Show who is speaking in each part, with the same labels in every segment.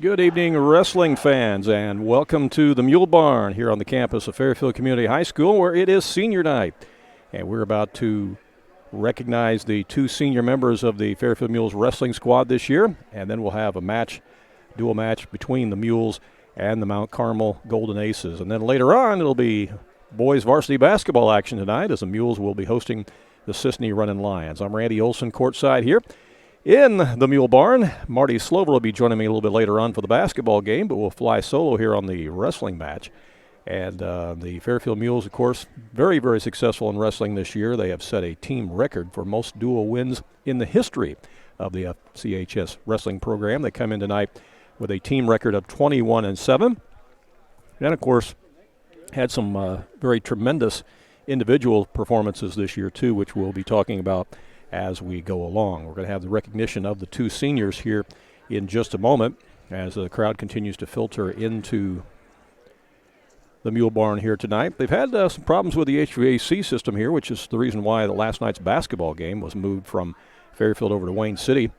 Speaker 1: Good evening, wrestling fans, and welcome to the Mule Barn here on the campus of Fairfield Community High School, where it is senior night. And we're about to recognize the two senior members of the Fairfield Mules wrestling squad this year, and then we'll have a dual match between the Mules and the Mount Carmel Golden Aces. And then later on, it'll be boys varsity basketball action tonight, as the Mules will be hosting the Sisney Runnin' Lions. I'm Randy Olson, courtside here in the Mule Barn. Marty Slover will be joining me a little bit later on for the basketball game, but we'll fly solo here on the wrestling match. And the Fairfield Mules, of course, very, very successful in wrestling this year. They have set a team record for most dual wins in the history of the FCHS wrestling program. They come in tonight with a team record of 21-7. And, of course, had some very tremendous individual performances this year, too, which we'll be talking about as we go along. We're going to have the recognition of the two seniors here in just a moment as the crowd continues to filter into the Mule Barn here tonight. They've had some problems with the HVAC system here, which is the reason why the last night's basketball game was moved from Fairfield over to Wayne City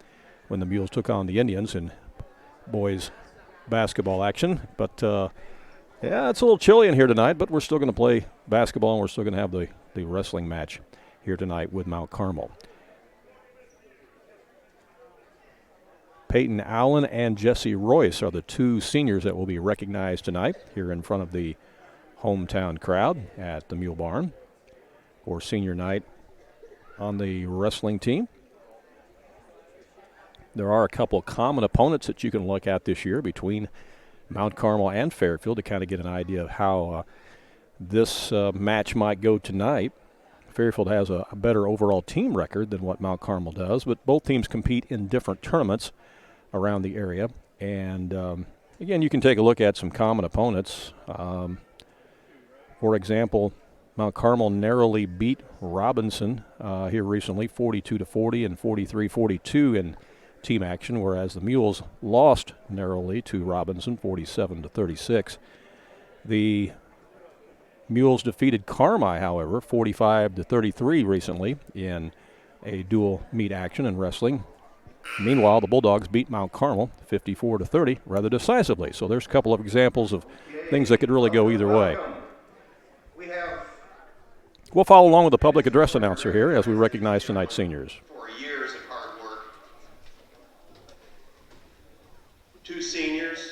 Speaker 1: when the Mules took on the Indians in boys basketball action. But yeah, it's a little chilly in here tonight, but we're still going to play basketball, and we're still going to have the wrestling match here tonight with Mount Carmel. Peyton Allen and Jesse Royce are the two seniors that will be recognized tonight here in front of the hometown crowd at the Mule Barn for senior night on the wrestling team. There are a couple of common opponents that you can look at this year between Mount Carmel and Fairfield to kind of get an idea of how this match might go tonight. Fairfield has a better overall team record than what Mount Carmel does, but both teams compete in different tournaments around the area. And, again, you can take a look at some common opponents. For example, Mount Carmel narrowly beat Robinson here recently, 42-40 and 43-42 in team action, whereas the Mules lost narrowly to Robinson, 47-36. The Mules defeated Carmel, however, 45-33 recently in a dual meet action in wrestling. Meanwhile, the Bulldogs beat Mount Carmel 54-30 rather decisively. So there's a couple of examples of things that could really go either way. We'll follow along with the public address announcer here as we recognize tonight's seniors.
Speaker 2: For years of hard work, two seniors.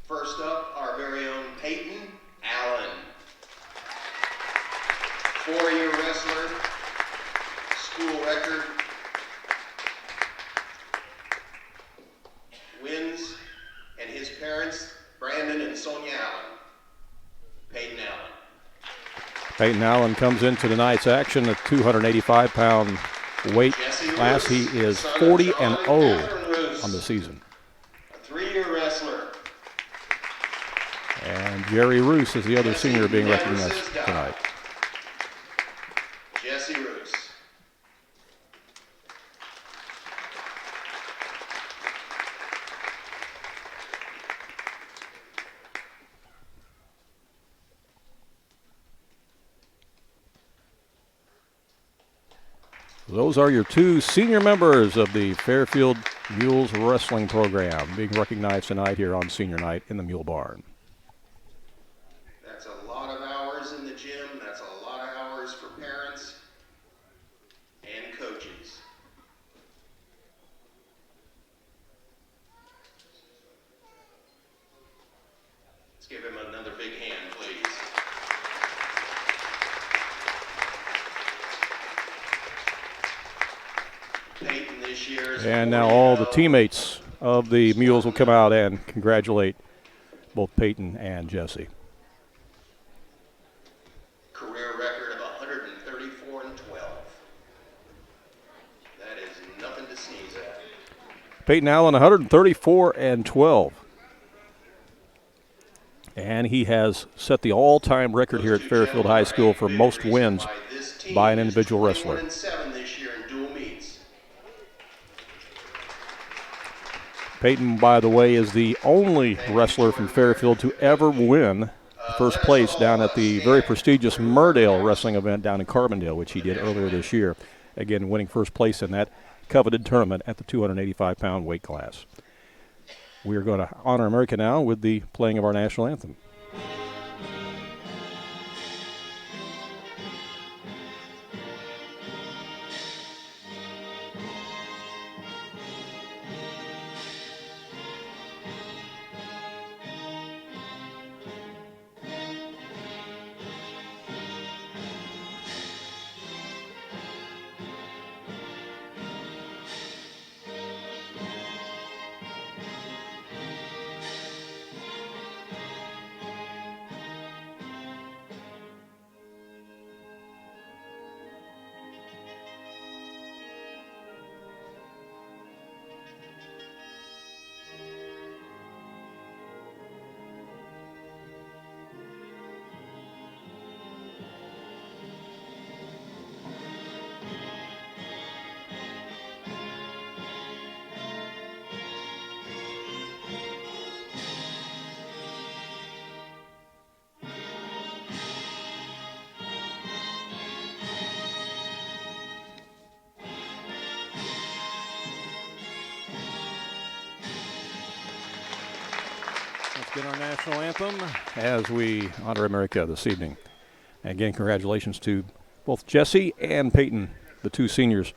Speaker 2: First up, our very own Peyton Allen, 4-year wrestler, school record, wins, and his parents, Brandon and Sonia Allen. Peyton Allen.
Speaker 1: Peyton Allen comes into tonight's action at 285-pound weight class. He is 40-0 on the season.
Speaker 2: A 3-year wrestler.
Speaker 1: And Jerry Roos is the other senior being recognized tonight.
Speaker 2: Jesse Roos.
Speaker 1: Those are your two senior members of the Fairfield Mules wrestling program being recognized tonight here on senior night in the Mule Barn.
Speaker 2: That's a lot of hours in the gym. That's a lot of hours for parents and coaches. Let's give him another big hand, please. Peyton this year is
Speaker 1: And now all the teammates of the Mules will come out and congratulate both Peyton and Jesse.
Speaker 2: Career record of 134-12. That is nothing to sneeze at.
Speaker 1: Peyton Allen, 134-12. And he has set the all-time record here at Fairfield High School for most wins by an individual wrestler.
Speaker 2: 21-7 this year in dual meets.
Speaker 1: Peyton, by the way, is the only wrestler from Fairfield to ever win first place down at the very prestigious Murdale wrestling event down in Carbondale, which he did earlier this year. Again, winning first place in that coveted tournament at the 285-pound weight class. We are going to honor America now with the playing of our national anthem. Let's get our national anthem as we honor America this evening. And again, congratulations to both Jesse and Peyton, the two seniors,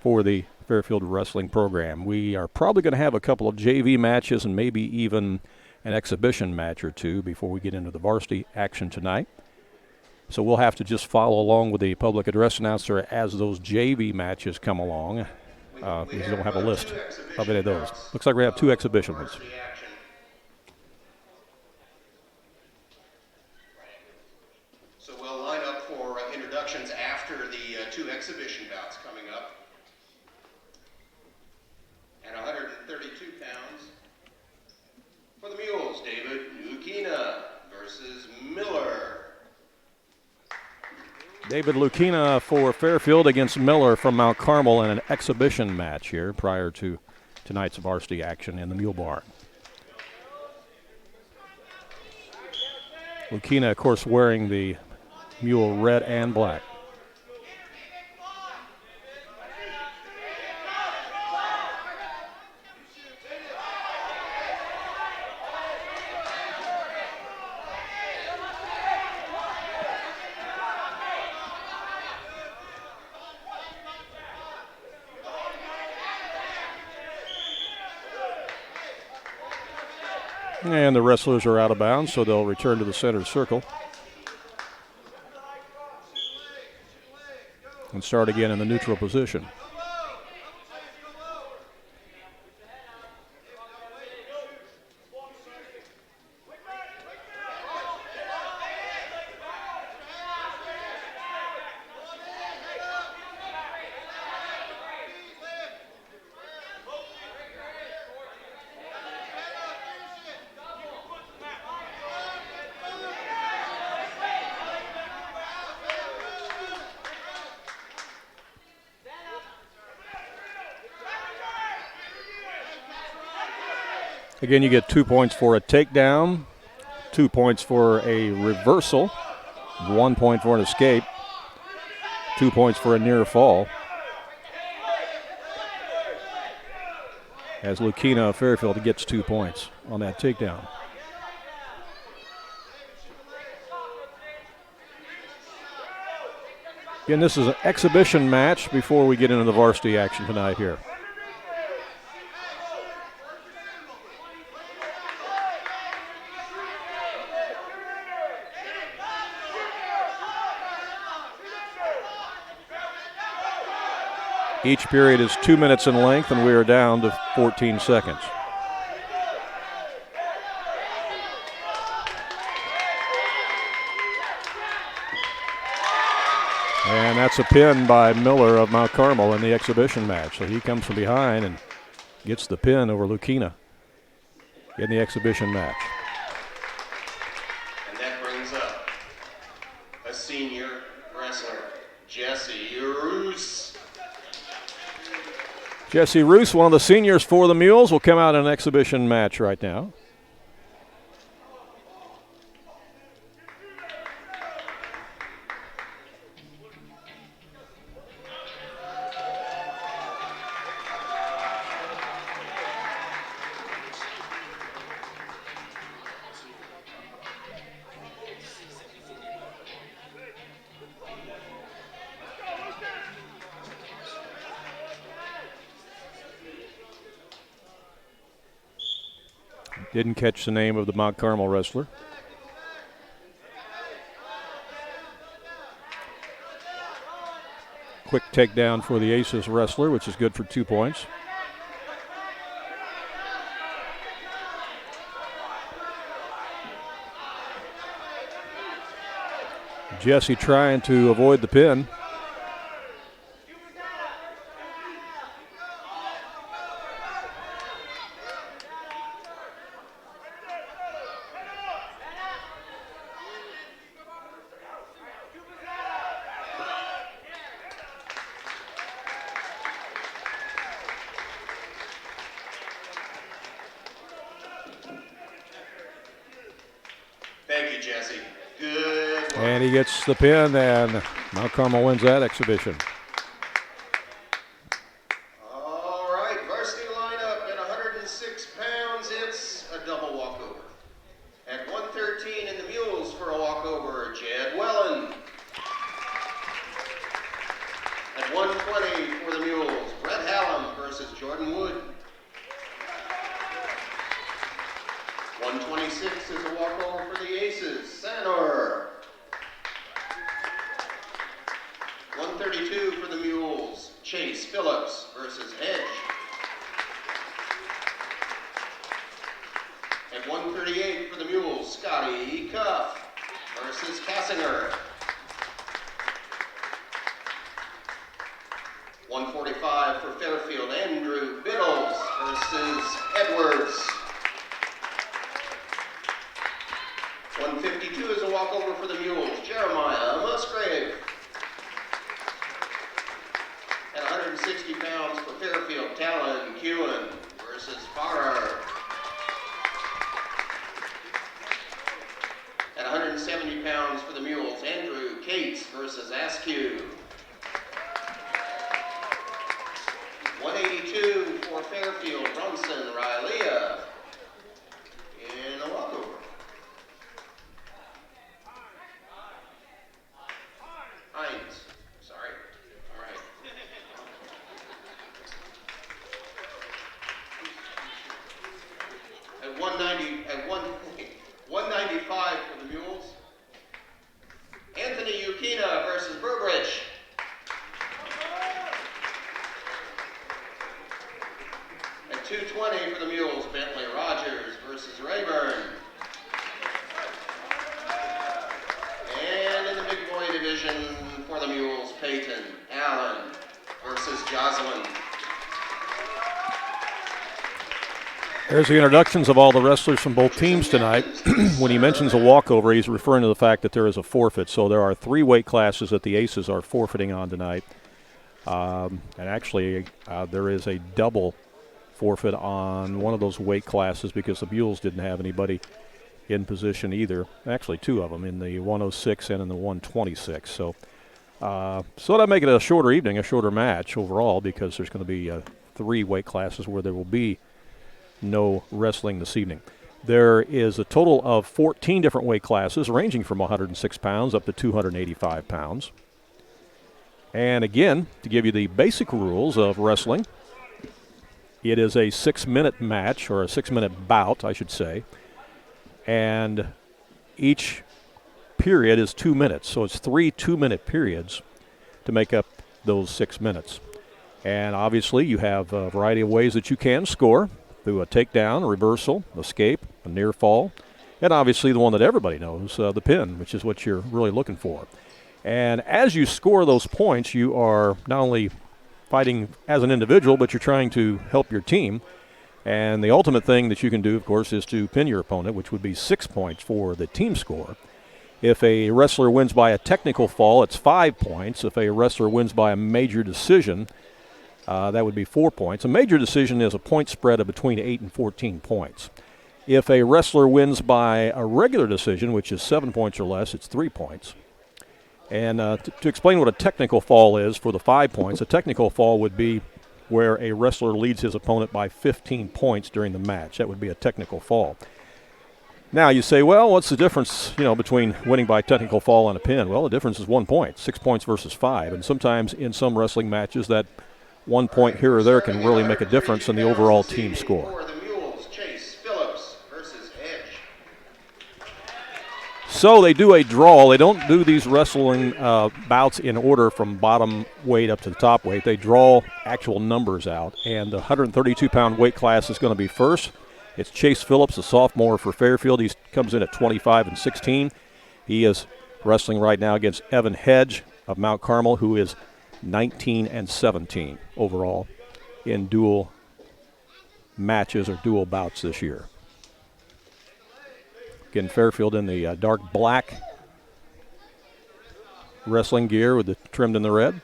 Speaker 1: for the Fairfield wrestling program. We are probably going to have a couple of JV matches and maybe even an exhibition match or two before we get into the varsity action tonight. So we'll have to just follow along with the public address announcer as those JV matches come along. We don't have a list of any of those. Looks like we have two exhibition ones.
Speaker 2: So we'll line up for introductions after the two exhibition bouts coming up. At 132 pounds, for the Mules, David Lucchina versus Miller.
Speaker 1: David Lucchina for Fairfield against Miller from Mount Carmel in an exhibition match here prior to tonight's varsity action in the Mule Barn. Lucchina, of course, wearing the Mule red and black. And the wrestlers are out of bounds, so they'll return to the center circle. And start again in the neutral position. Again, you get 2 points for a takedown, 2 points for a reversal, 1 point for an escape, 2 points for a near fall. As Lucchina of Fairfield gets 2 points on that takedown. Again, this is an exhibition match before we get into the varsity action tonight here. Each period is 2 minutes in length, and we are down to 14 seconds. And that's a pin by Miller of Mount Carmel in the exhibition match. So he comes from behind and gets the pin over Lucchina in the exhibition match.
Speaker 2: And that brings up a senior wrestler, Jesse Roos.
Speaker 1: Jesse Roos, one of the seniors for the Mules, will come out in an exhibition match right now. Didn't catch the name of the Mount Carmel wrestler. Quick takedown for the Aces wrestler, which is good for 2 points. Jesse trying to avoid the pin.
Speaker 2: Thank you, Jesse. Good work.
Speaker 1: And he gets the pin, and Mount Carmel wins that exhibition.
Speaker 2: All right, varsity lineup at 106 pounds, it's a double walkover. At 113 in the Mules for a walkover, Jed Wellen. At 120 for the Mules, Brett Hallam versus Jordan Wood. 126 is a walkover for the Aces, Sanor. 132 for the Mules, Chase Phillips versus Hedge. At 138 for the Mules, Scotty Cuff versus Cassinger. 145 for Fairfield, Andrew Biddles versus Edwards. 152 is a walkover for the Mules, Jeremiah Musgrave. At 160 pounds for Fairfield, Talon Kewen versus Farrar. At 170 pounds for the Mules, Andrew Cates versus Askew. 182 for Fairfield, Brunson Rylea in a walkover. Hines, sorry. All right. At 195 for the Mules, Anthony Ukina versus Burbridge. At 220 for the Mules, Bentley Rogers versus Rayburn. And in the big boy division for the Mules, Peyton Allen versus Jocelyn.
Speaker 1: There's the introductions of all the wrestlers from both teams tonight. When he mentions a walkover, he's referring to the fact that there is a forfeit. So there are 3 weight classes that the Aces are forfeiting on tonight. And actually, there is a double forfeit on one of those weight classes because the Mules didn't have anybody in position either. Actually, 2 of them, in the 106 and in the 126. So that'll make it a shorter evening, a shorter match overall, because there's going to be 3 weight classes where there will be no wrestling this evening. There is a total of 14 different weight classes, ranging from 106 pounds up to 285 pounds. And again, to give you the basic rules of wrestling, it is a 6-minute match, or a 6-minute bout, I should say. And each period is 2 minutes. So it's 3 2-minute periods to make up those 6 minutes. And obviously you have a variety of ways that you can score, through a takedown, a reversal, escape, a near fall, and obviously the one that everybody knows, the pin, which is what you're really looking for. And as you score those points, you are not only fighting as an individual, but you're trying to help your team. And the ultimate thing that you can do, of course, is to pin your opponent, which would be 6 points for the team score. If a wrestler wins by a technical fall, it's 5 points. If a wrestler wins by a major decision, that would be 4 points. A major decision is a point spread of between 8 and 14 points. If a wrestler wins by a regular decision, which is 7 points or less, it's 3 points. And to explain what a technical fall is for the 5 points, a technical fall would be where a wrestler leads his opponent by 15 points during the match. That would be a technical fall. Now you say, well, what's the difference, between winning by technical fall and a pin? Well, the difference is 1 point, 6 points versus 5. And sometimes in some wrestling matches that 1 point here or there can really make a difference in the overall team score.
Speaker 2: For the Mules, Chase Phillips versus
Speaker 1: So they do a draw. They don't do these wrestling bouts in order from bottom weight up to the top weight. They draw actual numbers out, and the 132-pound weight class is going to be first. It's Chase Phillips, a sophomore for Fairfield. He comes in at 25-16. He is wrestling right now against Evan Hedge of Mount Carmel, who is 19-17 overall in dual matches or dual bouts this year. Again, Fairfield in the dark black wrestling gear with the trimmed in the red.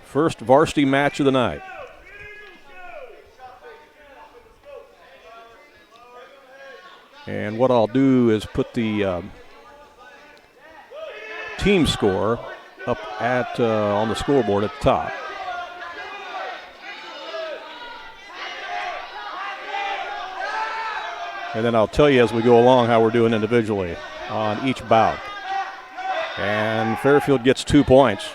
Speaker 1: First varsity match of the night. And what I'll do is put the team score up at on the scoreboard at the top. And then I'll tell you as we go along how we're doing individually on each bout. And Fairfield gets 2 points.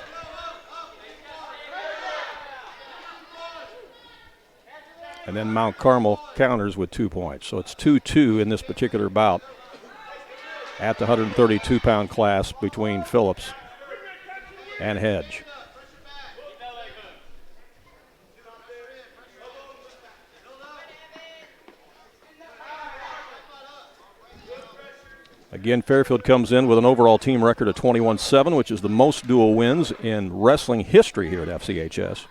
Speaker 1: And then Mount Carmel counters with 2 points. So it's 2-2 in this particular bout at the 132-pound class between Phillips and Hedge. Again, Fairfield comes in with an overall team record of 21-7, which is the most dual wins in wrestling history here at FCHS.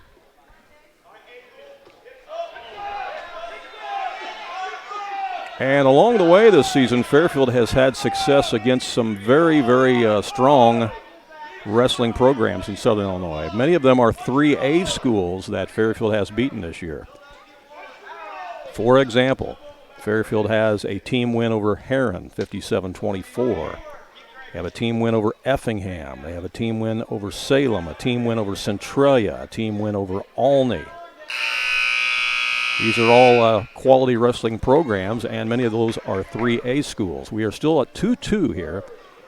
Speaker 1: And along the way this season, Fairfield has had success against some very, very strong wrestling programs in Southern Illinois. Many of them are 3A schools that Fairfield has beaten this year. For example, Fairfield has a team win over Heron, 57-24. They have a team win over Effingham. They have a team win over Salem, a team win over Centralia, a team win over Olney. These are all quality wrestling programs, and many of those are 3A schools. We are still at 2-2 here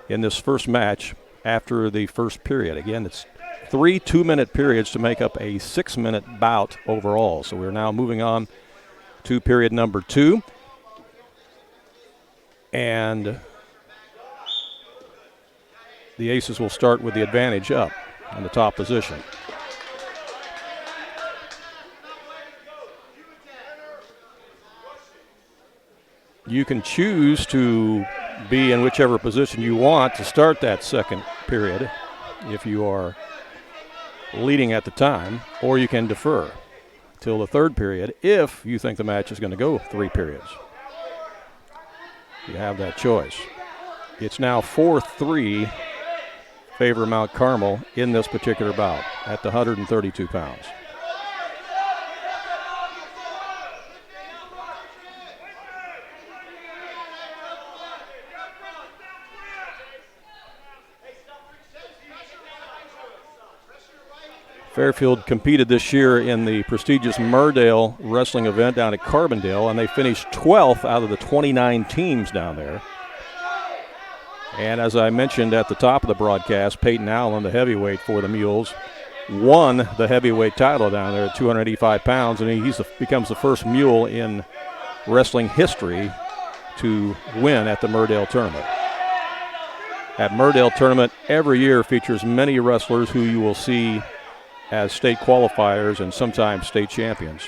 Speaker 1: in this first match after the first period. Again, it's 3 2-minute periods to make up a 6-minute bout overall. So we're now moving on to period number 2. And the Aces will start with the advantage up in the top position. You can choose to be in whichever position you want to start that second period if you are leading at the time, or you can defer till the third period if you think the match is going to go 3 periods. You have that choice. It's now 4-3 favor Mount Carmel in this particular bout at the 132 pounds. Fairfield competed this year in the prestigious Murdale wrestling event down at Carbondale, and they finished 12th out of the 29 teams down there. And as I mentioned at the top of the broadcast, Peyton Allen, the heavyweight for the Mules, won the heavyweight title down there at 285 pounds, and he becomes the first Mule in wrestling history to win at the Murdale tournament. That Murdale tournament every year features many wrestlers who you will see as state qualifiers and sometimes state champions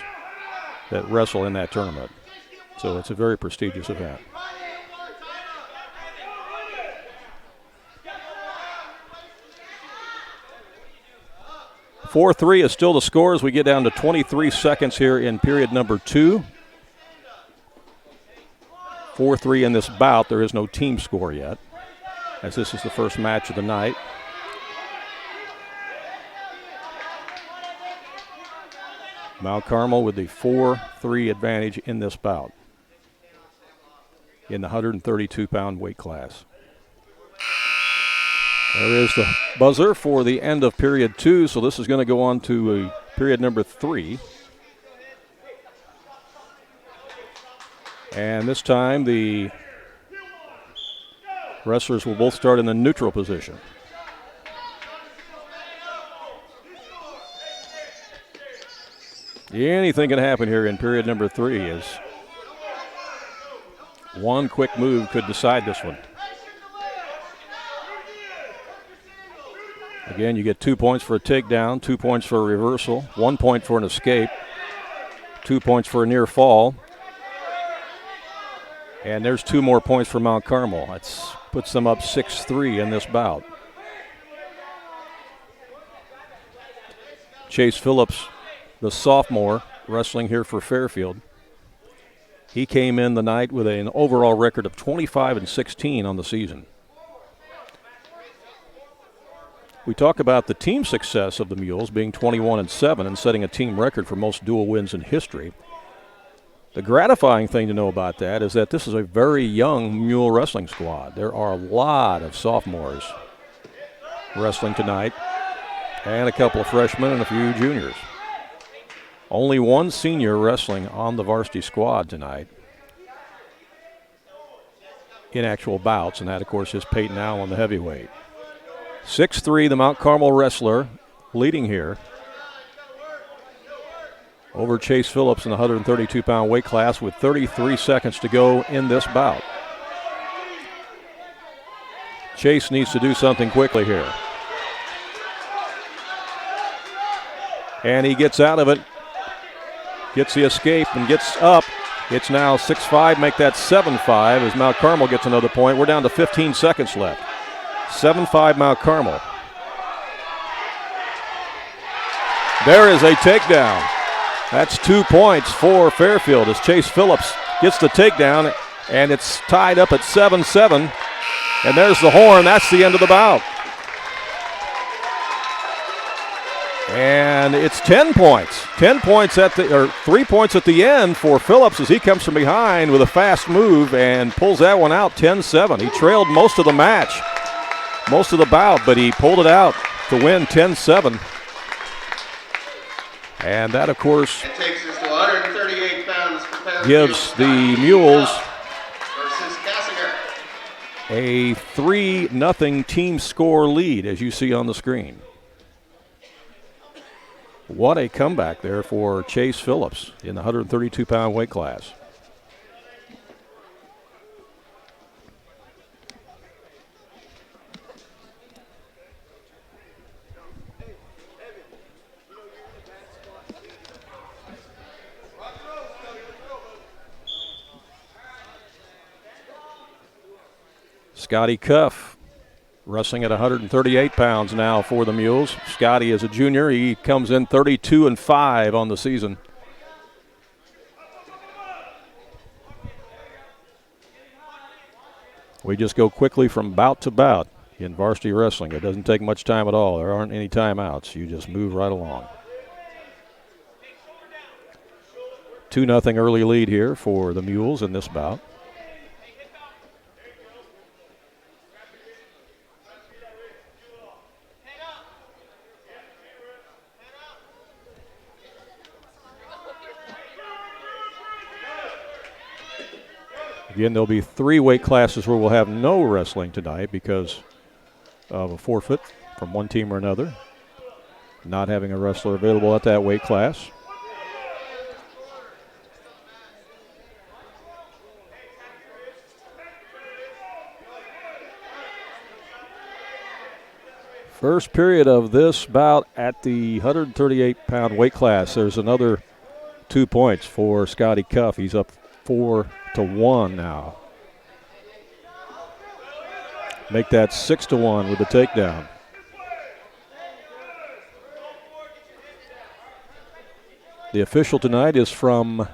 Speaker 1: that wrestle in that tournament. So it's a very prestigious event. (4-3) is still the score as we get down to 23 seconds here in period number 2. 4-3 in this bout. There is no team score yet, as this is the first match of the night. Mount Carmel with the 4-3 advantage in this bout in the 132-pound weight class. There is the buzzer for the end of period 2, so this is going to go on to period number 3. And this time the wrestlers will both start in the neutral position. Anything can happen here in period number 3 as one quick move could decide this one. Again, you get 2 points for a takedown, 2 points for a reversal, 1 point for an escape, 2 points for a near fall. And there's 2 more points for Mount Carmel. That puts them up 6-3 in this bout. Chase Phillips, the sophomore, wrestling here for Fairfield. He came in the night with an overall record of 25-16 on the season. We talk about the team success of the Mules being 21-7 and setting a team record for most dual wins in history. The gratifying thing to know about that is that this is a very young Mule wrestling squad. There are a lot of sophomores wrestling tonight, and a couple of freshmen and a few juniors. Only one senior wrestling on the varsity squad tonight in actual bouts, and that, of course, is Peyton Allen, the heavyweight. 6-3, the Mount Carmel wrestler leading here over Chase Phillips in the 132-pound weight class with 33 seconds to go in this bout. Chase needs to do something quickly here. And he gets out of it, gets the escape, and gets up. It's now 6-5, make that 7-5 as Mount Carmel gets another point. We're down to 15 seconds left. 7-5 Mount Carmel. There is a takedown. That's 2 points for Fairfield as Chase Phillips gets the takedown, and it's tied up at 7-7. And there's the horn. That's the end of the bout. And it's 10 points. 10 points at the, or 3 points at the end for Phillips as he comes from behind with a fast move and pulls that one out 10-7. He trailed most of the match, most of the bout, but he pulled it out to win 10-7. And that, of course,
Speaker 2: it takes us to 138 pounds for
Speaker 1: gives the Mules
Speaker 2: versus Cassinger
Speaker 1: a 3-0 team score lead, as you see on the screen. What a comeback there for Chase Phillips in the 132-pound weight class. Scotty Cuff wrestling at 138 pounds now for the Mules. Scotty is a junior. He comes in 32-5 on the season. We just go quickly from bout to bout in varsity wrestling. It doesn't take much time at all. There aren't any timeouts. You just move right along. 2-0 early lead here for the Mules in this bout. Again, there'll be 3 weight classes where we'll have no wrestling tonight because of a forfeit from one team or another, not having a wrestler available at that weight class. First period of this bout at the 138-pound weight class. There's another 2 points for Scotty Cuff. He's up 4-1 now. Make that 6-1 with the takedown. The official tonight is from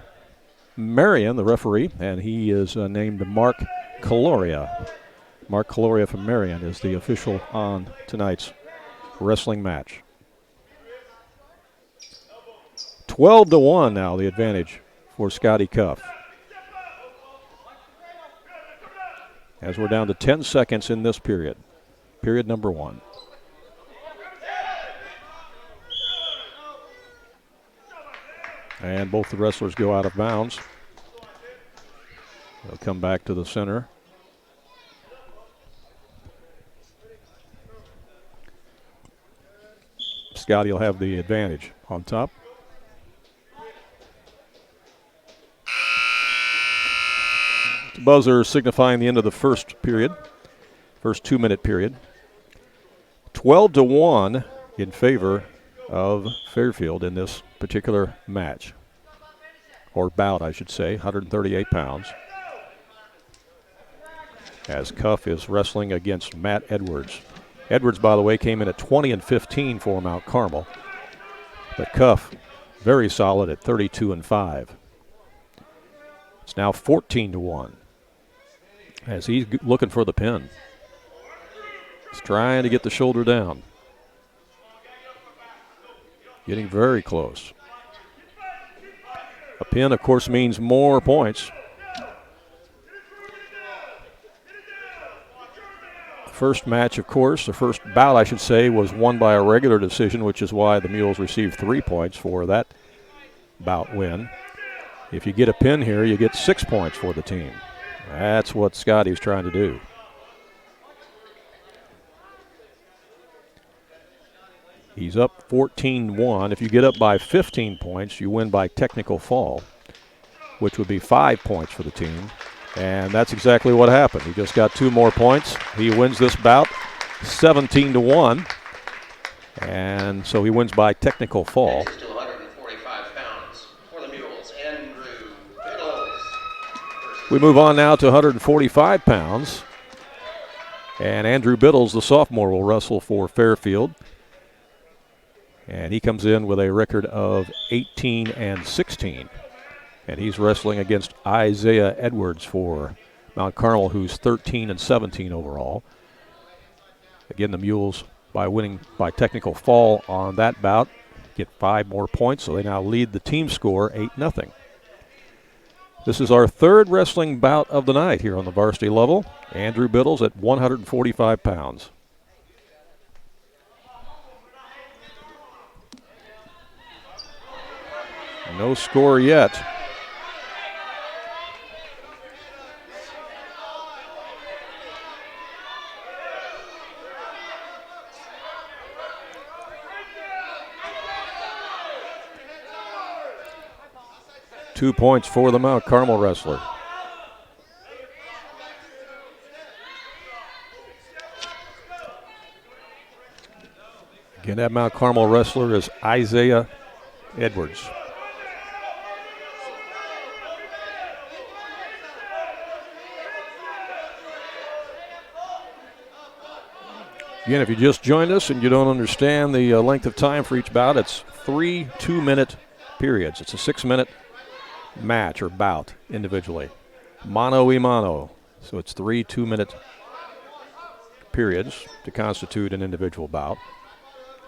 Speaker 1: Marion, the referee, and he is named Mark Caloria. Mark Caloria from Marion is the official on tonight's wrestling match. 12-1 now, the advantage for Scotty Cuff. As we're down to 10 seconds in this period. Period number 1. And both the wrestlers go out of bounds. They'll come back to the center. Scotty will have the advantage on top. The buzzer signifying the end of the first period, first 2-minute period. 12-1 in favor of Fairfield in this particular match, or bout, I should say, 138 pounds. As Cuff is wrestling against Matt Edwards. Edwards, by the way, came in at 20-15 for Mount Carmel, but Cuff very solid at 32-5. It's now 14-1 as he's looking for the pin. He's trying to get the shoulder down. Getting very close. A pin, of course, means more points. First match, of course, the first bout, I should say, was won by a regular decision, which is why the Mules received 3 points for that bout win. If you get a pin here, you get 6 points for the team. That's what Scotty's trying to do. He's up 14-1. If you get up by 15 points, you win by technical fall, which would be 5 points for the team. And that's exactly what happened. He just got 2 more points. He wins this bout 17-1. And so he wins by technical fall.
Speaker 2: To 145 pounds for the Mules, Andrew Biddles.
Speaker 1: We move on now to 145 pounds. And Andrew Biddles, the sophomore, will wrestle for Fairfield. And he comes in with a record of 18-16. And he's wrestling against Isaiah Edwards for Mount Carmel, who's 13-17 overall. Again, the Mules, by winning by technical fall on that bout, get 5 more points, so they now lead the team score 8-0. This is our third wrestling bout of the night here on the varsity level. Andrew Biddles at 145 pounds. No score yet. Two points for the Mount Carmel wrestler. Again, that Mount Carmel wrestler is Isaiah Edwards. Again, if you just joined us and you don't understand the length of time for each bout, it's 3 2-minute periods. It's a 6-minute match or bout individually. Mano-a-mano. So it's 3 2-minute periods to constitute an individual bout.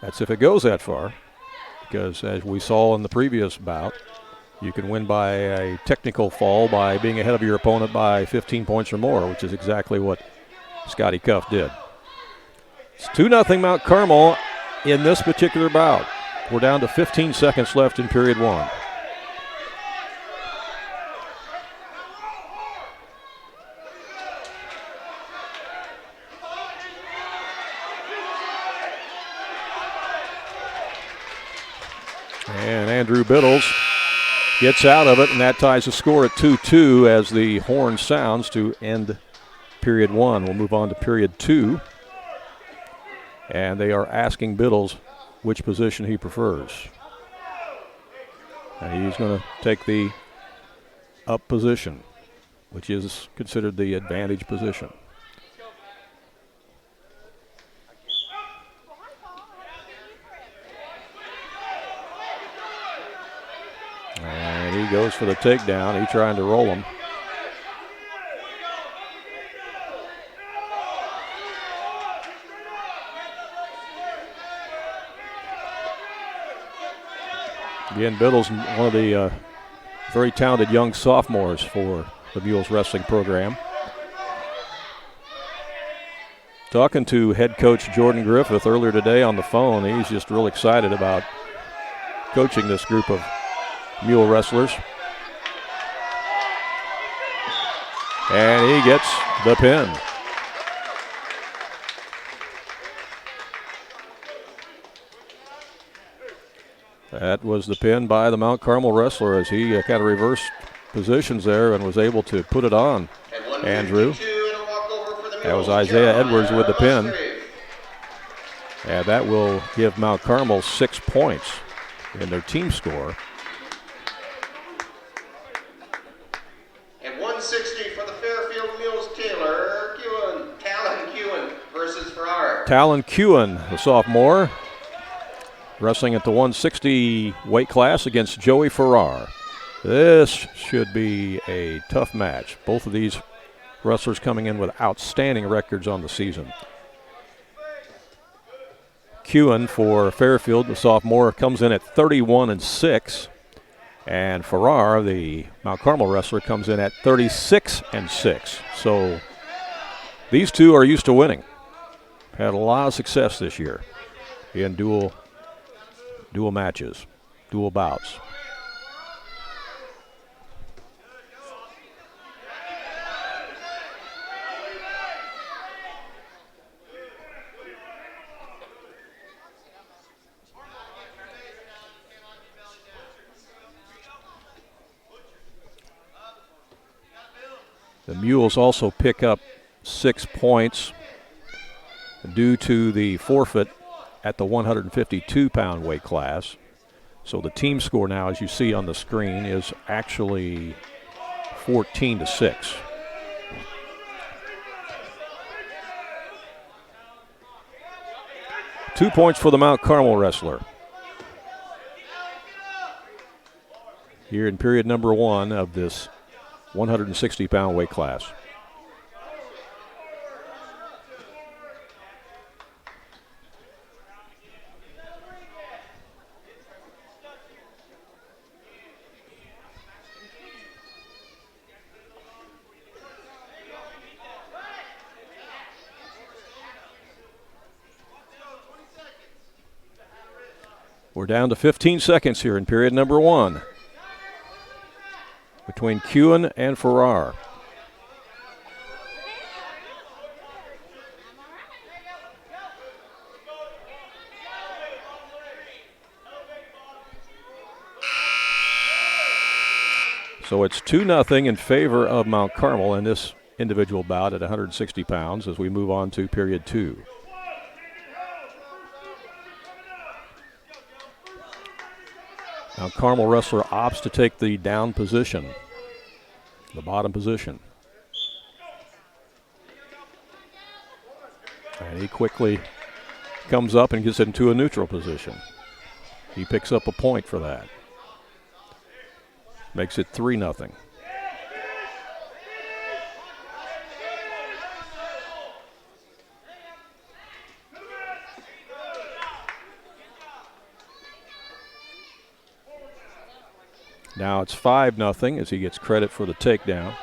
Speaker 1: That's if it goes that far, because as we saw in the previous bout, you can win by a technical fall by being ahead of your opponent by 15 points or more, which is exactly what Scotty Cuff did. It's 2-0 Mount Carmel in this particular bout. We're down to 15 seconds left in period 1. And Andrew Biddles gets out of it, and that ties the score at 2-2 as the horn sounds to end period 1. We'll move on to period 2. And they are asking Biddles which position he prefers. And he's going to take the up position, which is considered the advantage position. And he goes for the takedown. He's trying to roll him. Again, Biddles, one of the very talented young sophomores for the Mules wrestling program. Talking to head coach Jordan Griffith earlier today on the phone, he's just real excited about coaching this group of Mule wrestlers. And he gets the pin. That was the pin by the Mount Carmel wrestler as he kind of reversed positions there and was able to put it on Andrew. That was Isaiah Edwards with the pin. And that will give Mount Carmel 6 points in their team score.
Speaker 2: At 160 for the Fairfield Mules, Talon Kewen versus Farrar.
Speaker 1: Talon Kewen, the sophomore, wrestling at the 160 weight class against Joey Farrar. This should be a tough match. Both of these wrestlers coming in with outstanding records on the season. Kewen for Fairfield, the sophomore, comes in at 31-6. And Farrar, the Mount Carmel wrestler, comes in at 36-6. So these two are used to winning. Had a lot of success this year in dual matches, dual bouts. The Mules also pick up 6 points due to the forfeit at the 152-pound weight class. So the team score now, as you see on the screen, is actually 14-6. Two points for the Mount Carmel wrestler. Here in period number 1 of this 160-pound weight class. We're down to 15 seconds here in period number 1 between Kewen and Farrar. So it's 2-0 in favor of Mount Carmel in this individual bout at 160 pounds as we move on to period 2. Mount Carmel wrestler opts to take the down position, the bottom position. And he quickly comes up and gets into a neutral position. He picks up a point for that. Makes it 3-0. Now it's 5-0 as he gets credit for the takedown.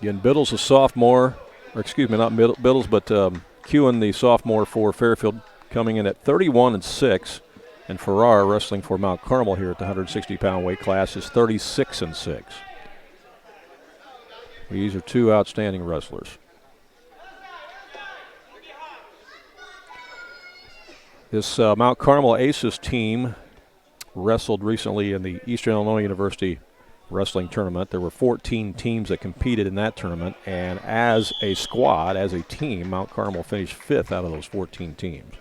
Speaker 1: Again, Biddle's a sophomore, or excuse me, not Biddle's, but Kewen, the sophomore for Fairfield, coming in at 31-6, and Farrar, wrestling for Mount Carmel here at the 160-pound weight class, is 36-6. These are two outstanding wrestlers. This Mount Carmel Aces team wrestled recently in the Eastern Illinois University Wrestling Tournament. There were 14 teams that competed in that tournament, and as a squad, as a team, Mount Carmel finished 5th out of those 14 teams.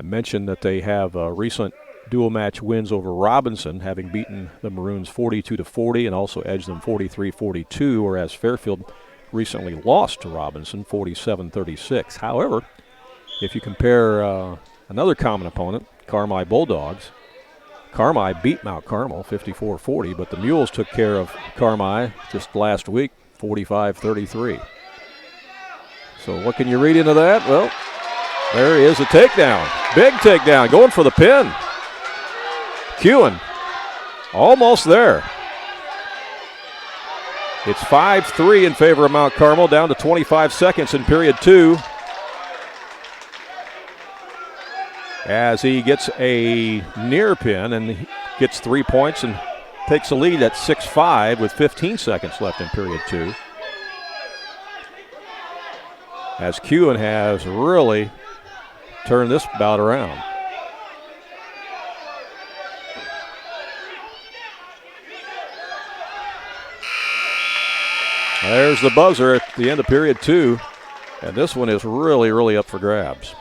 Speaker 1: I mentioned that they have recent dual match wins over Robinson, having beaten the Maroons 42-40 and also edged them 43-42, whereas Fairfield recently lost to Robinson 47-36. However, if you compare another common opponent, Carmel Bulldogs, Carmel beat Mount Carmel 54-40, but the Mules took care of Carmel just last week 45-33. So what can you read into that? Well, there is a takedown. Big takedown, going for the pin. Kewen almost there. It's 5-3 in favor of Mount Carmel, down to 25 seconds in period 2. As he gets a near pin and gets 3 points and takes a lead at 6-5 with 15 seconds left in period 2. As Kewen has really turned this bout around. There's the buzzer at the end of period 2. And this one is really, really up for grabs.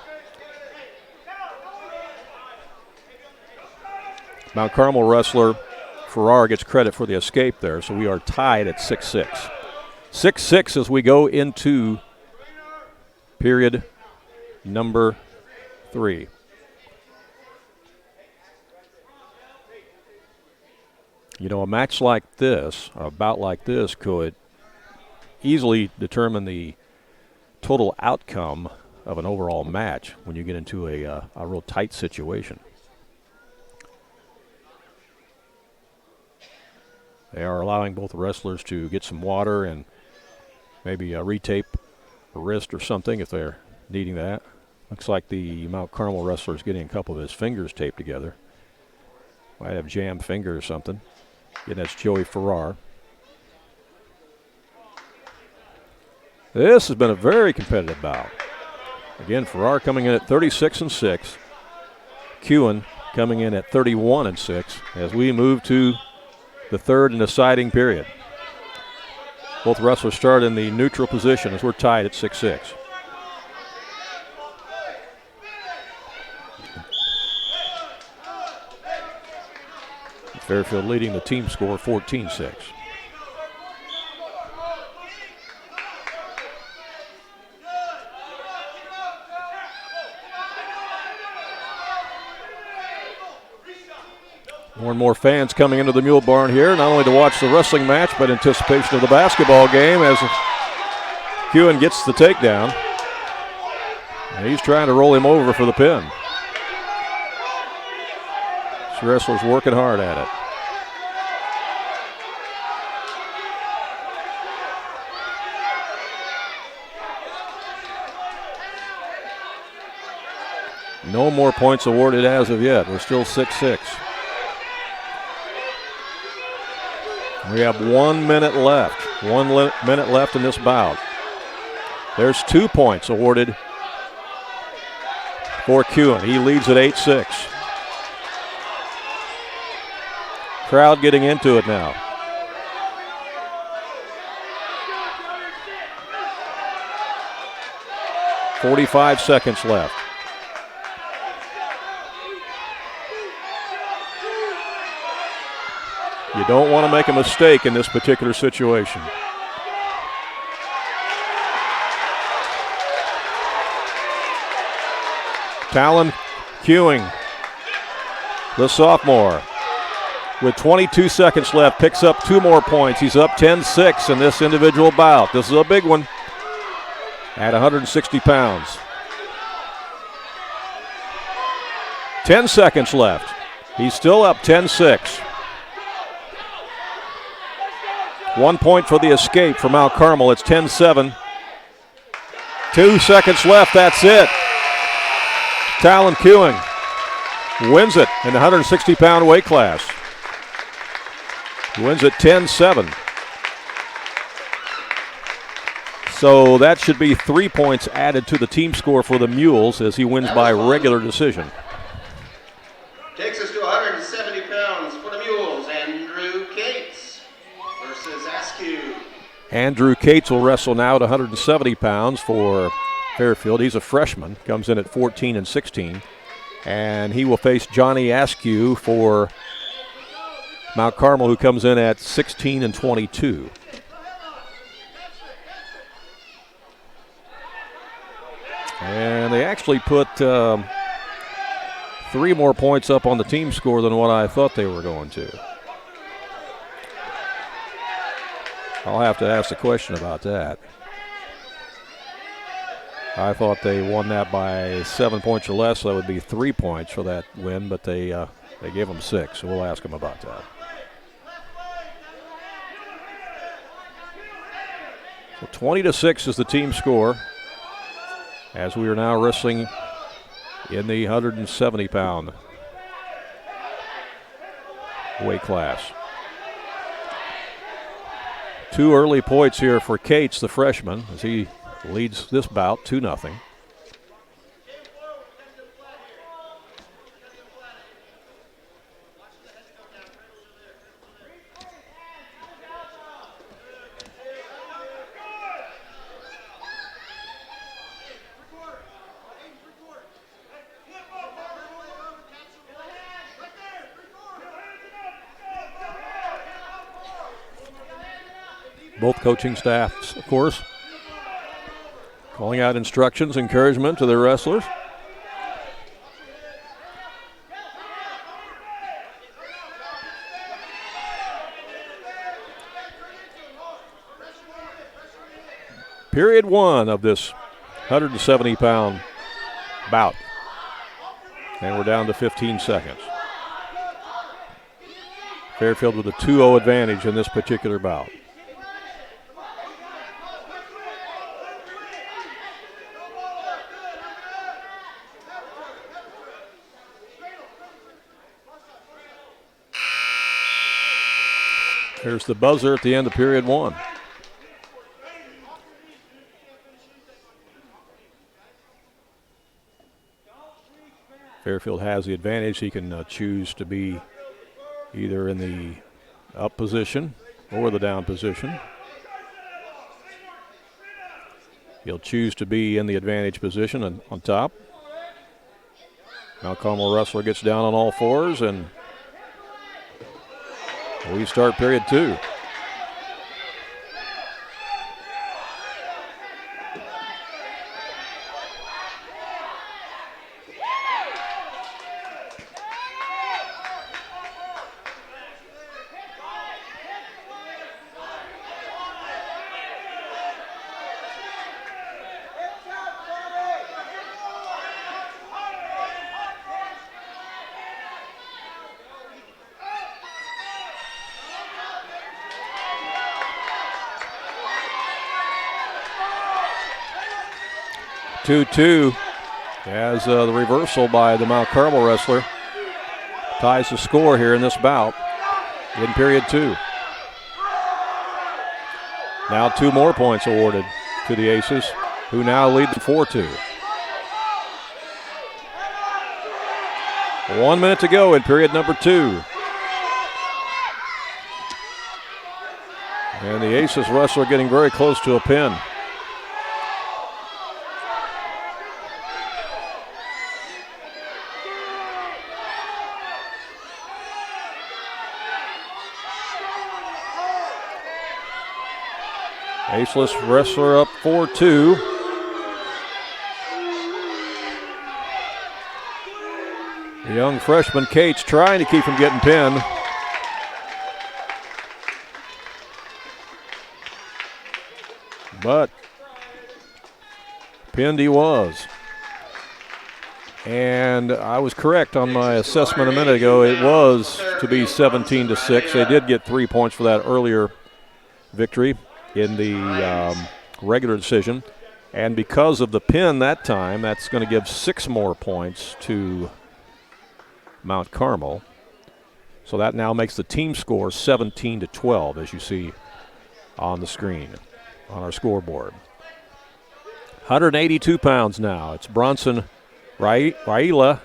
Speaker 1: Mount Carmel wrestler Farrar gets credit for the escape there, so we are tied at 6-6. 6-6 as we go into period number 3. You know, a match like this, or a bout like this, could easily determine the total outcome of an overall match when you get into a real tight situation. They are allowing both wrestlers to get some water and maybe retape a wrist or something if they're needing that. Looks like the Mount Carmel wrestler is getting a couple of his fingers taped together. Might have jammed finger or something. Again, that's Joey Farrar. This has been a very competitive bout. Again, Farrar coming in at 36-6. Kewen coming in at 31-6 as we move to the third and deciding period. Both wrestlers start in the neutral position as we're tied at 6-6. Fairfield leading the team score 14-6. More and more fans coming into the Mule Barn here, not only to watch the wrestling match, but anticipation of the basketball game as Kewen gets the takedown. And he's trying to roll him over for the pin. This wrestler's working hard at it. No more points awarded as of yet. We're still 6-6. We have 1 minute left. 1 minute left in this bout. There's 2 points awarded for Kewen. He leads at 8-6. Crowd getting into it now. .45 seconds left. You don't want to make a mistake in this particular situation. Talon Kewen, the sophomore, with 22 seconds left, picks up 2 more points. He's up 10-6 in this individual bout. This is a big one at 160 pounds. 10 seconds left. He's still up 10-6. 1 point for the escape for Mount Carmel. It's 10-7. 2 seconds left. That's it. Talon Kewen wins it in the 160-pound weight class. Wins it 10-7. So that should be 3 points added to the team score for the Mules as he wins by regular decision.
Speaker 2: Takes us to 170 pounds for the Mules. Andrew Cates versus Askew.
Speaker 1: Andrew Cates will wrestle now at 170 pounds for Fairfield. He's a freshman, comes in at 14-16. And he will face Johnny Askew for Mount Carmel, who comes in at 16-22. And they actually put 3 more points up on the team score than what I thought they were going to. I'll have to ask the question about that. I thought they won that by 7 points or less, so that would be 3 points for that win, but they gave them 6, so we'll ask them about that. So 20-6 is the team score as we are now wrestling in the 170-pound weight class. 2 early points here for Cates, the freshman, as he leads this bout 2-0. Both coaching staffs, of course, calling out instructions, encouragement to their wrestlers. Period 1 of this 170-pound bout. And we're down to 15 seconds. Fairfield with a 2-0 advantage in this particular bout. Here's the buzzer at the end of period 1. Fairfield has the advantage. He can choose to be either in the up position or the down position. He'll choose to be in the advantage position and on top. Mount Carmel wrestler gets down on all fours, and we start period 2. Two as the reversal by the Mount Carmel wrestler ties the score here in this bout in period 2. Now 2 more points awarded to the Aces, who now lead the 4-2. 1 minute to go in period number 2. And the Aces wrestler getting very close to a pin. Aceless wrestler up 4-2. The young freshman Cates trying to keep him getting pinned. But pinned he was. And I was correct on my assessment a minute ago. It was to be 17-6. They did get 3 points for that earlier victory in the regular decision. And because of the pin that time, that's going to give 6 more points to Mount Carmel. So that now makes the team score 17-12, as you see on the screen on our scoreboard. 182 pounds now. It's Bronson Railia.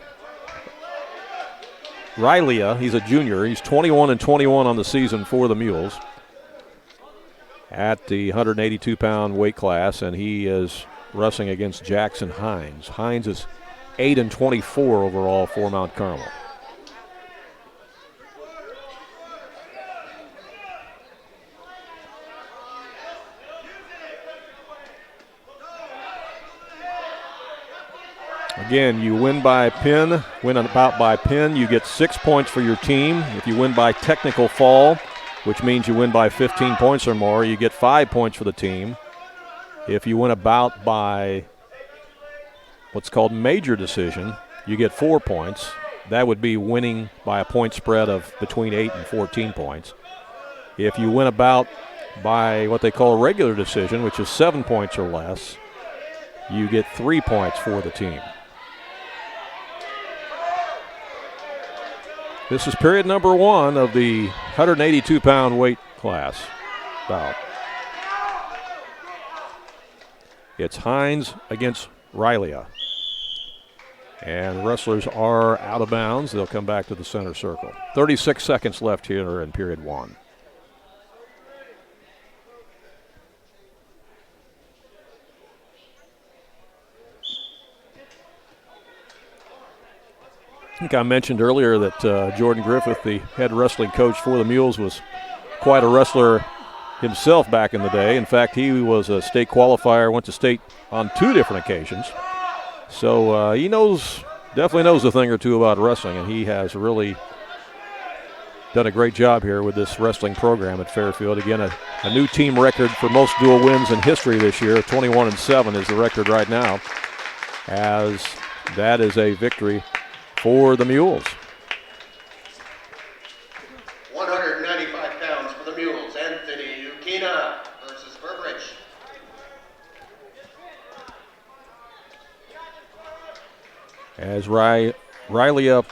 Speaker 1: He's a junior. He's 21-21 on the season for the Mules at the 182-pound weight class, and he is wrestling against Jackson Hines. Hines is 8-24 overall for Mount Carmel. Again, you win by pin, win on bout by pin, you get 6 points for your team. If you win by technical fall, which means you win by 15 points or more, you get 5 points for the team. If you win a bout by what's called major decision, you get 4 points. That would be winning by a point spread of between 8 and 14 points. If you win a bout by what they call a regular decision, which is 7 points or less, you get 3 points for the team. This is period number 1 of the 182-pound weight class bout. It's Hines against Railia. And the wrestlers are out of bounds. They'll come back to the center circle. 36 seconds left here in period 1. I think I mentioned earlier that Jordan Griffith, the head wrestling coach for the Mules, was quite a wrestler himself back in the day. In fact, he was a state qualifier, went to state on 2 different occasions. So he definitely knows a thing or two about wrestling, and he has really done a great job here with this wrestling program at Fairfield. Again, a new team record for most dual wins in history this year. 21-7 is the record right now, as that is a victory for the Mules.
Speaker 2: 195 pounds for the Mules. Anthony Ukina versus Burbridge.
Speaker 1: As Riley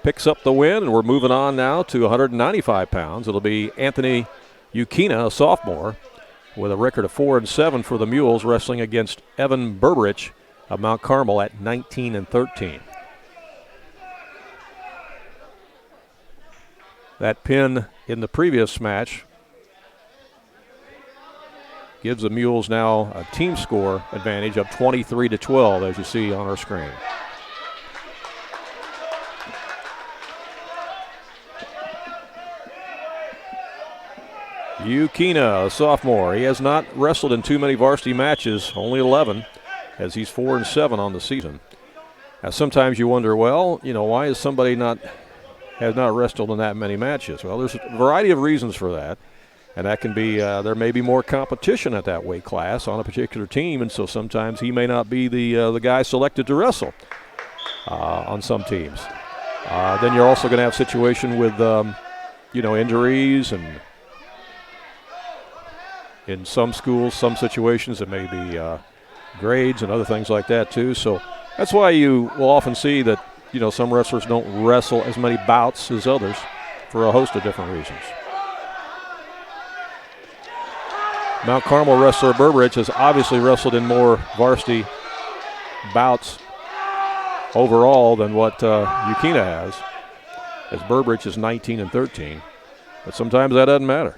Speaker 1: picks up the win, and we're moving on now to 195 pounds. It'll be Anthony Ukina, a sophomore, with a record of 4-7 for the Mules, wrestling against Evan Burbridge of Mount Carmel at 19-13. That pin in the previous match gives the Mules now a team score advantage of 23-12, as you see on our screen. Ukina, a sophomore. He has not wrestled in too many varsity matches, only 11, as he's 4-7 on the season. Now, sometimes you wonder, well, why is somebody has not wrestled in that many matches? Well, there's a variety of reasons for that, and that can be there may be more competition at that weight class on a particular team, and so sometimes he may not be the guy selected to wrestle on some teams. Then you're also going to have a situation with injuries, and in some schools, some situations, it may be grades and other things like that too. So that's why you will often see that some wrestlers don't wrestle as many bouts as others for a host of different reasons. Mount Carmel wrestler Burbridge has obviously wrestled in more varsity bouts overall than what Ukina has, as Burbridge is 19-13. But sometimes that doesn't matter.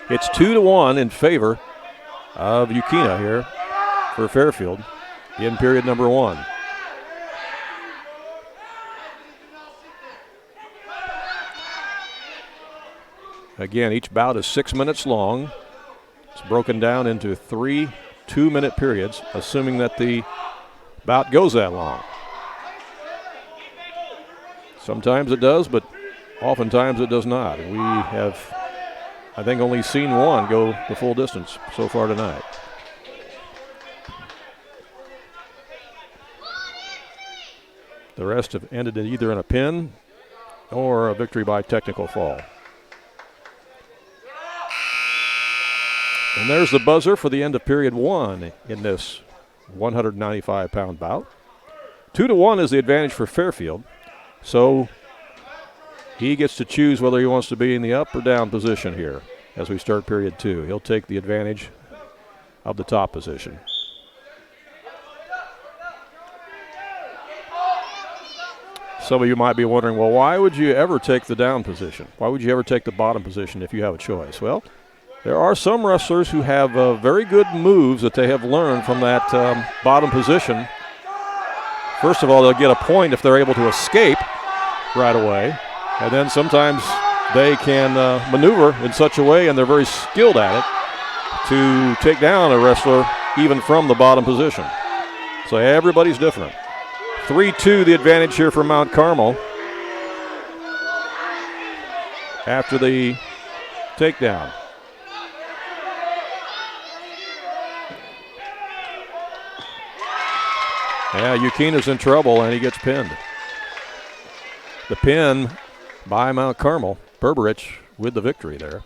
Speaker 1: It's 2-1 in favor of Ukina here for Fairfield in period number 1. Again, each bout is 6 minutes long. It's broken down into 3 2-minute periods, assuming that the bout goes that long. Sometimes it does, but oftentimes it does not. And we have, I think, only seen one go the full distance so far tonight. The rest have ended either in a pin or a victory by technical fall. And there's the buzzer for the end of period 1 in this 195-pound bout. 2-1 is the advantage for Fairfield. So he gets to choose whether he wants to be in the up or down position here as we start period 2. He'll take the advantage of the top position. Some of you might be wondering, well, why would you ever take the down position? Why would you ever take the bottom position if you have a choice? Well, there are some wrestlers who have very good moves that they have learned from that bottom position. First of all, they'll get a point if they're able to escape right away. And then sometimes they can maneuver in such a way, and they're very skilled at it, to take down a wrestler even from the bottom position. So everybody's different. 3-2 the advantage here for Mount Carmel after the takedown. Yeah, Ukina's in trouble, and he gets pinned. The pin by Mount Carmel. Burbridge with the victory there.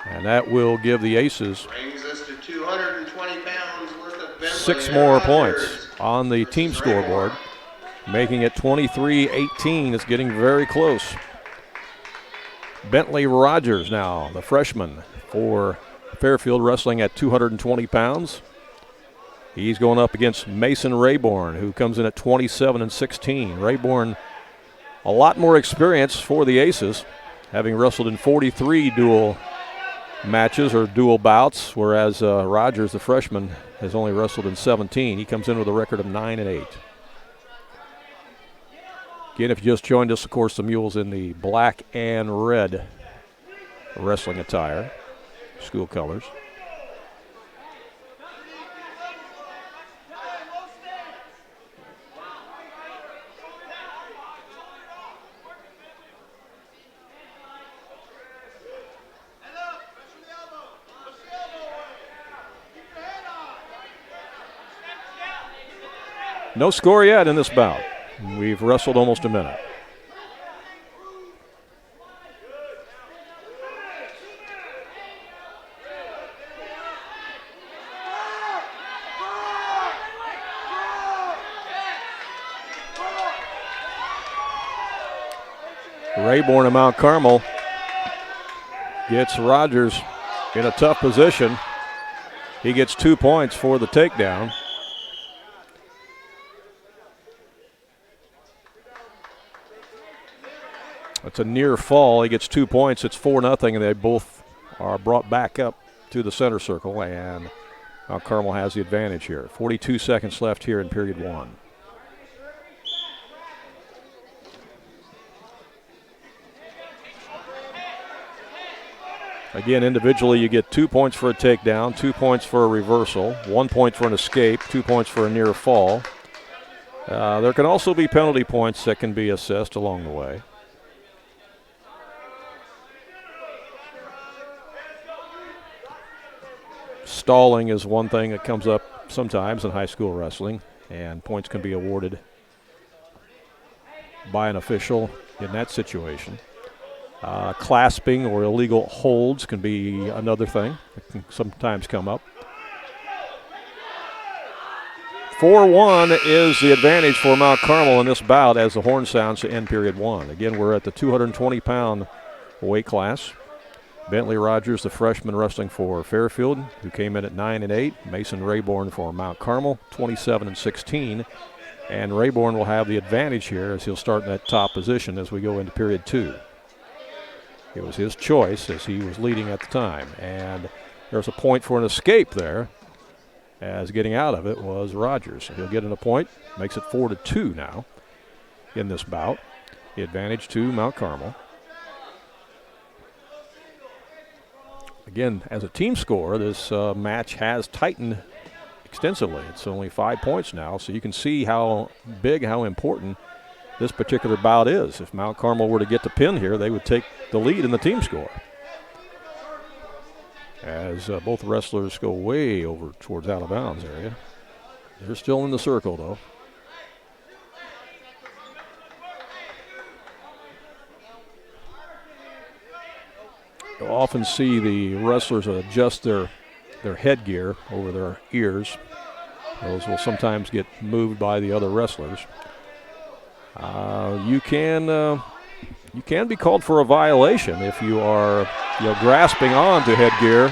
Speaker 1: And that will give the Aces
Speaker 2: Brings us to 220 pounds worth of Bentley
Speaker 1: 6 more
Speaker 2: Rogers
Speaker 1: points on the team scoreboard, making it 23-18. It's getting very close. Bentley Rogers now, the freshman for Fairfield, wrestling at 220 pounds. He's going up against Mason Rayborn, who comes in at 27-16. Rayborn, a lot more experience for the Aces, having wrestled in 43 dual matches or dual bouts, whereas Rogers, the freshman, has only wrestled in 17. He comes in with a record of 9-8. Again, if you just joined us, of course, the Mules in the black and red wrestling attire, school colors. No score yet in this bout. We've wrestled almost a minute. Rayborn of Mount Carmel gets Rogers in a tough position. He gets 2 points for the takedown. It's a near fall. He gets 2 points. It's 4-0, and they both are brought back up to the center circle, and Mount Carmel has the advantage here. 42 seconds left here in period one. Again, individually, you get 2 points for a takedown, 2 points for a reversal, 1 point for an escape, 2 points for a near fall. There can also be penalty points that can be assessed along the way. Stalling is one thing that comes up sometimes in high school wrestling, and points can be awarded by an official in that situation. Clasping or illegal holds can be another thing that can sometimes come up. 4-1 is the advantage for Mount Carmel in this bout as the horn sounds to end period one. Again, we're at the 220-pound weight class. Bentley Rogers, the freshman, wrestling for Fairfield, who came in at 9-8. Mason Rayborn for Mount Carmel, 27-16. And Rayborn will have the advantage here as he'll start in that top position as we go into period two. It was his choice as he was leading at the time. And there's a point for an escape there, as getting out of it was Rogers. He'll get a point, makes it 4-2 now in this bout. The advantage to Mount Carmel. Again, as a team score, this match has tightened extensively. It's only 5 points now, so you can see how big, how important this particular bout is. If Mount Carmel were to get the pin here, they would take the lead in the team score. As both wrestlers go way over towards out of bounds area. They're still in the circle, though. You'll often see the wrestlers adjust their headgear over their ears. Those will sometimes get moved by the other wrestlers. You can be called for a violation if you are grasping onto headgear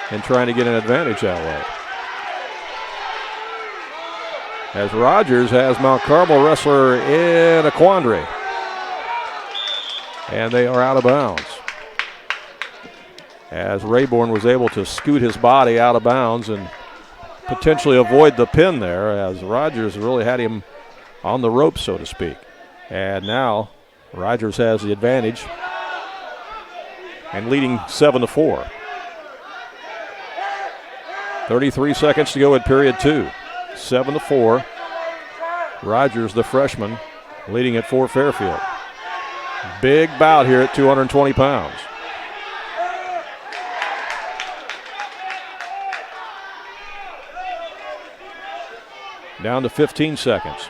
Speaker 1: and trying to get an advantage that way. As Rogers has Mount Carmel wrestler in a quandary. And they are out of bounds. As Rayborn was able to scoot his body out of bounds and potentially avoid the pin there, as Rogers really had him on the ropes, so to speak. And now Rogers has the advantage and leading 7-4. 33 seconds to go in period two. 7-4. Rogers, the freshman, leading it for Fairfield. Big bout here at 220 pounds. Down to 15 seconds.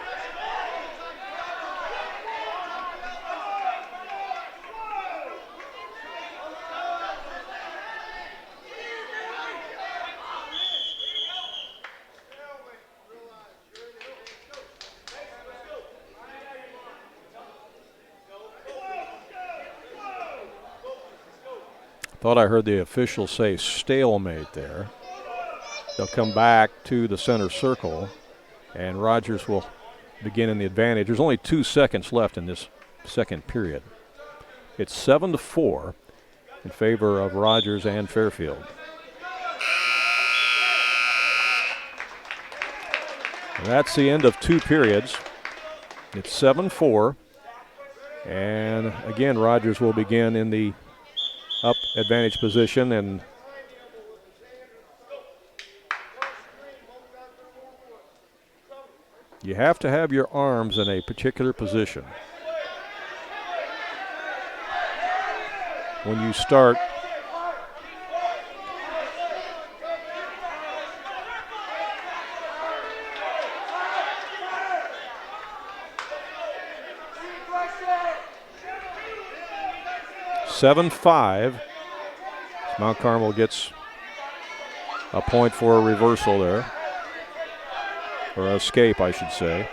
Speaker 1: Thought I heard the official say stalemate there. They'll come back to the center circle, and Rogers will begin in the advantage. There's only 2 seconds left in this second period. It's 7-4 in favor of Rogers and Fairfield. And that's the end of 2 periods. It's 7-4. And again, Rogers will begin in the up advantage position, and you have to have your arms in a particular position when you start. (7-5). Mount Carmel gets a point for a reversal there, or escape, I should say.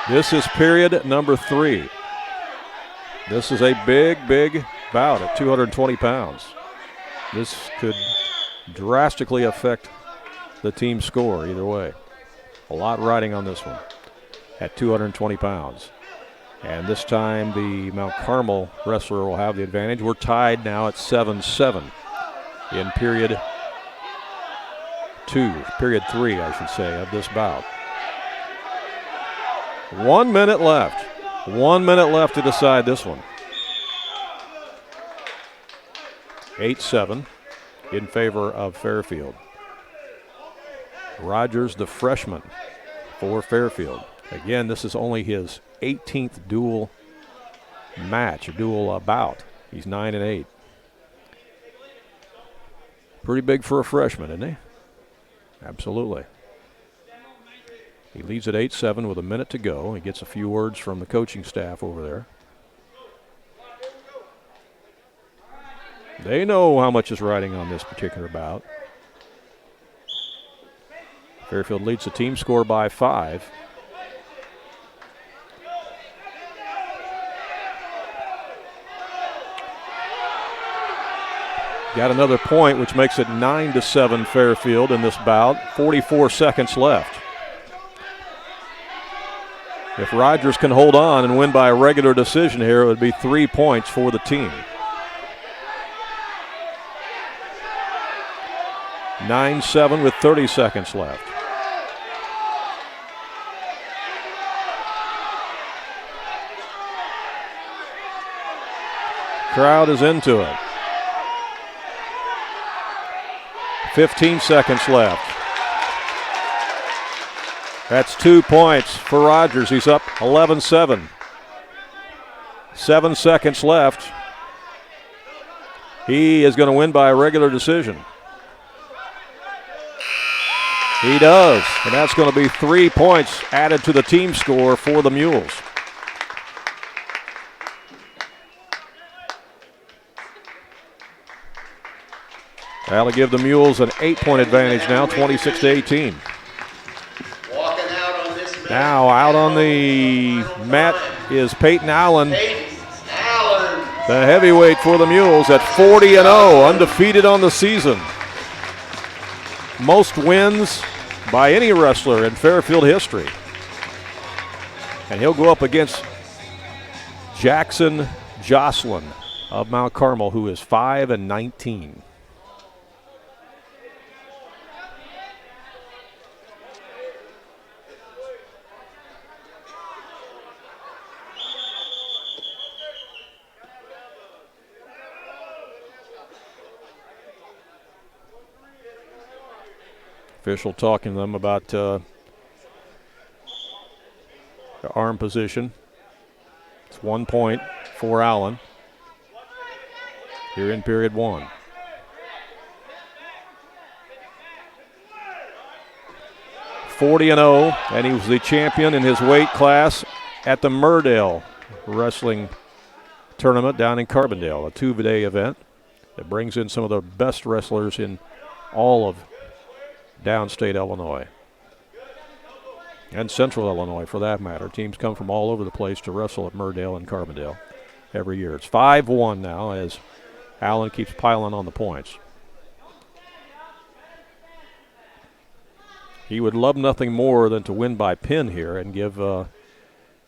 Speaker 1: This is period number 3. This is a big, big bout at 220 pounds. This could drastically affect the team score either way. A lot riding on this one at 220 pounds. And this time the Mount Carmel wrestler will have the advantage. We're tied now at 7-7 in period 3, I should say, of this bout. 1 minute left. 1 minute left to decide this one. 8-7 in favor of Fairfield. Rogers, the freshman for Fairfield. Again, this is only his 18th dual match, or dual bout. He's 9-8. Pretty big for a freshman, isn't he? Absolutely. He leads at 8-7 with a minute to go. He gets a few words from the coaching staff over there. They know how much is riding on this particular bout. Fairfield leads the team score by 5. Got another point, which makes it 9-7 Fairfield in this bout. 44 seconds left. If Rogers can hold on and win by a regular decision here, it would be 3 points for the team. 9-7 with 30 seconds left. Crowd is into it. 15 seconds left. That's 2 points for Rogers. He's up 11-7. 7 seconds left. He is going to win by a regular decision. He does, and that's going to be 3 points added to the team score for the Mules. That'll give the Mules an 8-point advantage now, 26-18. Now out on the mat is Peyton Allen, the heavyweight for the Mules at 40-0, undefeated on the season. Most wins by any wrestler in Fairfield history. And he'll go up against Jackson Jocelyn of Mount Carmel, who is 5-19. Official talking to them about the arm position. It's 1 point for Allen here in period 1. (40-0), and he was the champion in his weight class at the Murdale Wrestling Tournament down in Carbondale, a 2-day event that brings in some of the best wrestlers in all of downstate Illinois and central Illinois for that matter. Teams come from all over the place to wrestle at Murdale and Carbondale every year. It's 5-1 now as Allen keeps piling on the points. He would love nothing more than to win by pin here and give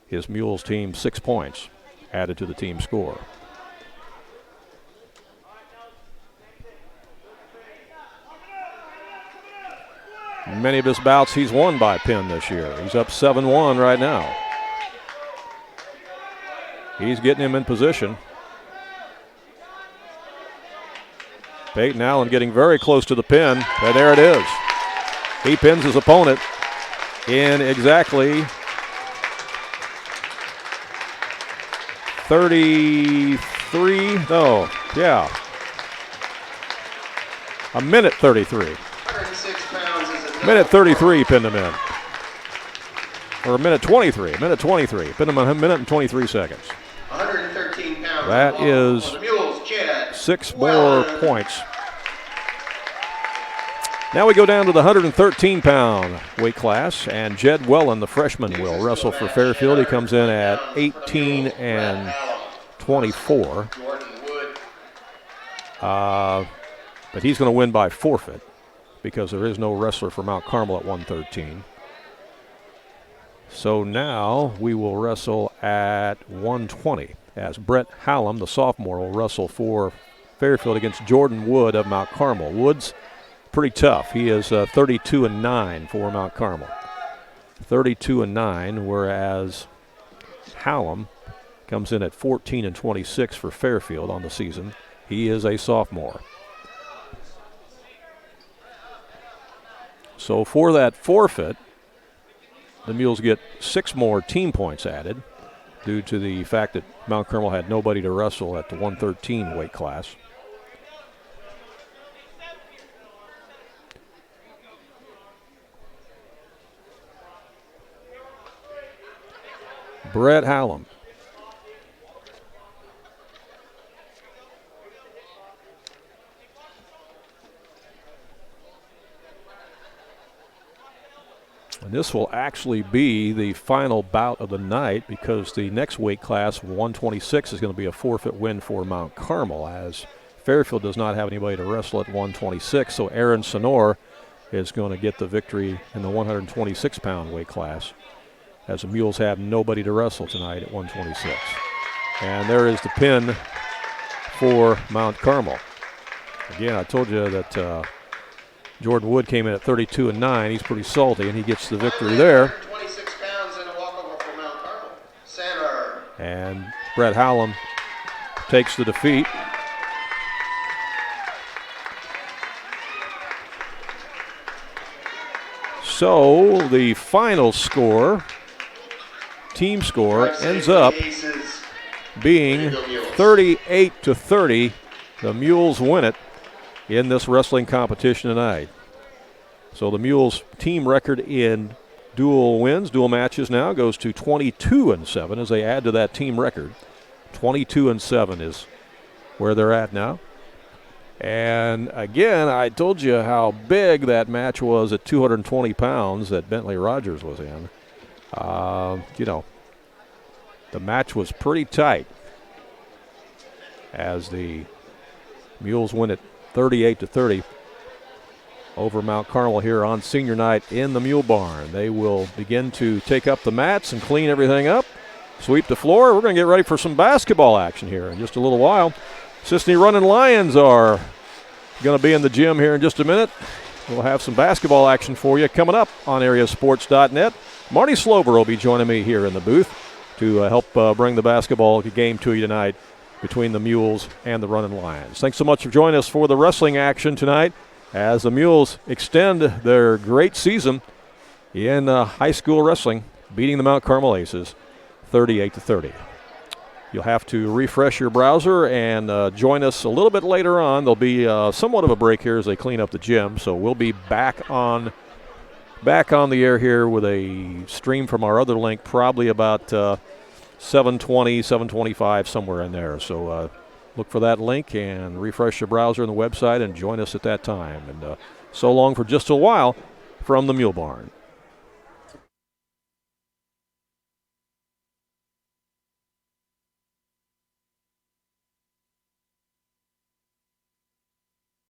Speaker 1: his Mules team 6 points added to the team score. Many of his bouts he's won by pin this year. He's up 7-1 right now. He's getting him in position. Peyton Allen getting very close to the pin, and there it is. He pins his opponent in exactly 33, no, yeah. A minute 33.
Speaker 2: 106 pounds is a
Speaker 1: Minute 33 pinned him in. Or a minute 23, minute 23. Pinned him a minute and 23 seconds.
Speaker 2: 113 pounds.
Speaker 1: That is
Speaker 2: for the Mules, Jed
Speaker 1: 6 more points. Now we go down to the 113-pound weight class, and Jed Wellen, the freshman, will wrestle for Fairfield. He comes in at 18 and 24. But he's going to win by forfeit because there is no wrestler for Mount Carmel at 113. So now we will wrestle at 120 as Brett Hallam, the sophomore, will wrestle for Fairfield against Jordan Wood of Mount Carmel. Wood's pretty tough. He is 32-9 for Mount Carmel. 32-9, whereas Hallam comes in at 14-26 for Fairfield on the season. He is a sophomore. So for that forfeit, the Mules get 6 more team points added due to the fact that Mount Carmel had nobody to wrestle at the 113 weight class. Brett Hallam. And this will actually be the final bout of the night because the next weight class, 126, is going to be a forfeit win for Mount Carmel as Fairfield does not have anybody to wrestle at 126. So Aaron Sonor is going to get the victory in the 126-pound weight class as the Mules have nobody to wrestle tonight at 126. And there is the pin for Mount Carmel. Again, I told you that Jordan Wood came in at 32-9. He's pretty salty, and he gets the victory there.
Speaker 2: 26 pounds and a walkover for Mount Carmel. Center.
Speaker 1: And Brett Hallam takes the defeat. So the final score, team score, ends up being 38-30. The Mules win it in this wrestling competition tonight. So the Mules team record in dual wins, dual matches now goes to 22-7 as they add to that team record. 22-7 is where they're at now. And again, I told you how big that match was at 220 pounds that Bentley Rogers was in. You know, the match was pretty tight as the Mules win it 38-30 over Mount Carmel here on senior night in the Mule Barn. They will begin to take up the mats and clean everything up, sweep the floor. We're going to get ready for some basketball action here in just a little while. Sisney Running Lions are going to be in the gym here in just a minute. We'll have some basketball action for you coming up on AreaSports.net. Marty Slover will be joining me here in the booth to help bring the basketball game to you tonight between the Mules and the Running Lions. Thanks so much for joining us for the wrestling action tonight as the Mules extend their great season in high school wrestling, beating the Mount Carmel Aces 38-30. You'll have to refresh your browser and join us a little bit later on. There'll be somewhat of a break here as they clean up the gym, so we'll be back on the air here with a stream from our other link, probably about 7:20, 7:25, somewhere in there. So look for that link and refresh your browser and the website and join us at that time. And so long for just a while from the Mule Barn.